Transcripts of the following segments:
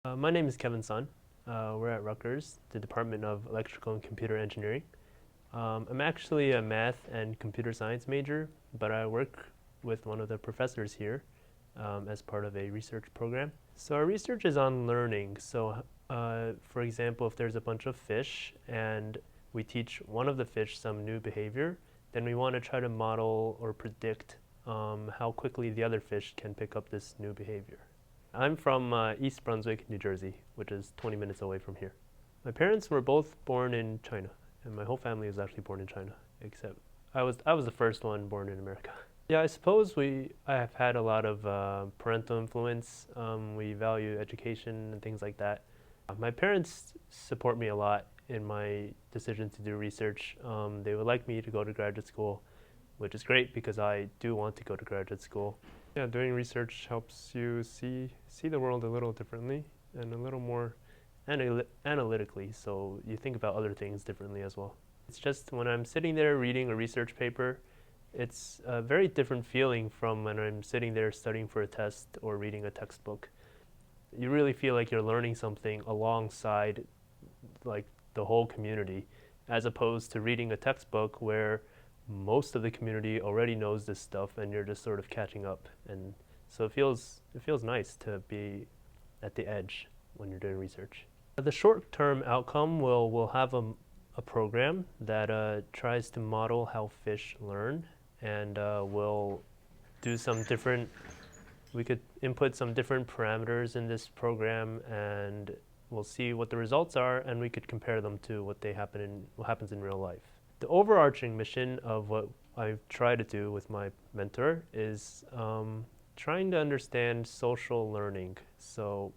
My name is Kevin Sun. We're at Rutgers, the Department of Electrical and Computer Engineering. I'm actually a math and computer science major, but I work with one of the professors here as part of a research program. So our research is on learning. So for example, if there's a bunch of fish and we teach one of the fish some new behavior, then we want to try to model or predict how quickly the other fish can pick up this new behavior. I'm from East Brunswick, New Jersey, which is 20 minutes away from here. My parents were both born in China, and my whole family was actually born in China, except I was the first one born in America. Yeah, I suppose I have had a lot of parental influence. We value education and things like that. My parents support me a lot in my decision to do research. They would like me to go to graduate school, which is great because I do want to go to graduate school. Yeah, doing research helps you see the world a little differently and a little more analytically, so you think about other things differently as well. It's just when I'm sitting there reading a research paper, it's a very different feeling from when I'm sitting there studying for a test or reading a textbook. You really feel like you're learning something alongside like the whole community, as opposed to reading a textbook where most of the community already knows this stuff and you're just sort of catching up. And so it feels nice to be at the edge when you're doing research. The short-term outcome we'll have a program that tries to model how fish learn, and we'll do some different, we could input some different parameters in this program, and we'll see what the results are, and we could compare them to what happens in real life. The overarching mission of what I try to do with my mentor is trying to understand social learning. So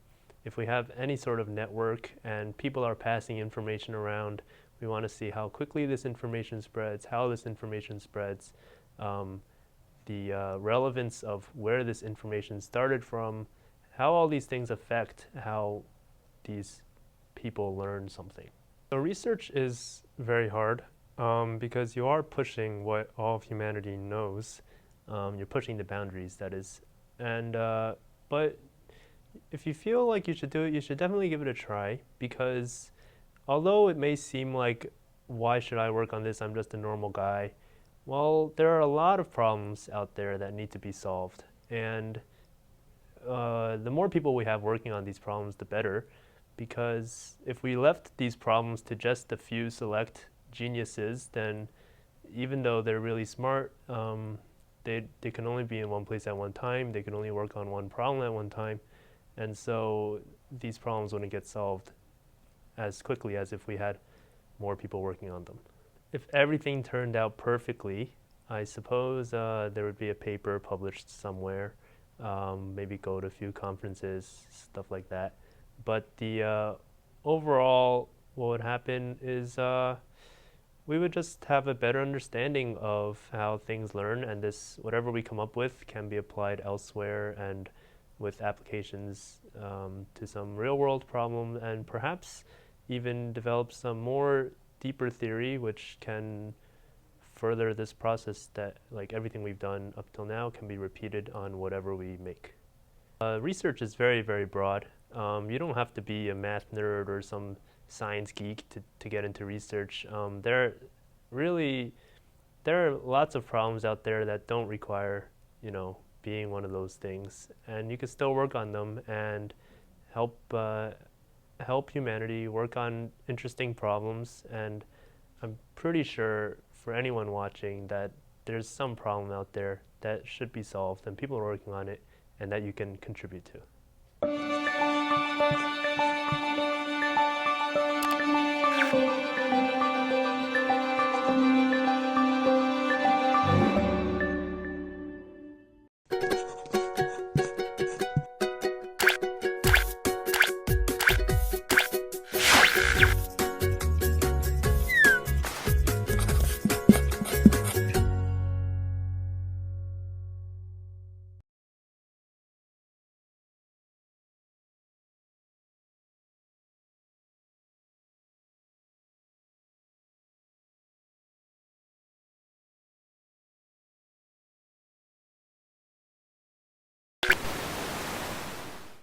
if we have any sort of network and people are passing information around, we want to see how quickly this information spreads, how this information spreads, the relevance of where this information started from, how all these things affect how these people learn something. So research is very hard. Because you are pushing what all of humanity knows. You're pushing the boundaries, that is. And but if you feel like you should do it, you should definitely give it a try, because although it may seem like, why should I work on this? I'm just a normal guy. Well, there are a lot of problems out there that need to be solved. And the more people we have working on these problems, the better. Because if we left these problems to just a few select geniuses, then even though they're really smart, they can only be in one place at one time. They can only work on one problem at one time. And so these problems wouldn't get solved as quickly as if we had more people working on them. If everything turned out perfectly, I suppose there would be a paper published somewhere, maybe go to a few conferences, stuff like that. But the overall, what would happen is we would just have a better understanding of how things learn, and this, whatever we come up with, can be applied elsewhere and with applications to some real world problem, and perhaps even develop some more deeper theory which can further this process, that like everything we've done up till now can be repeated on whatever we make. Research is very, very broad. You don't have to be a math nerd or some science geek to get into research. There are lots of problems out there that don't require, being one of those things, and you can still work on them and help humanity work on interesting problems. And I'm pretty sure for anyone watching that there's some problem out there that should be solved, and people are working on it, and that you can contribute to.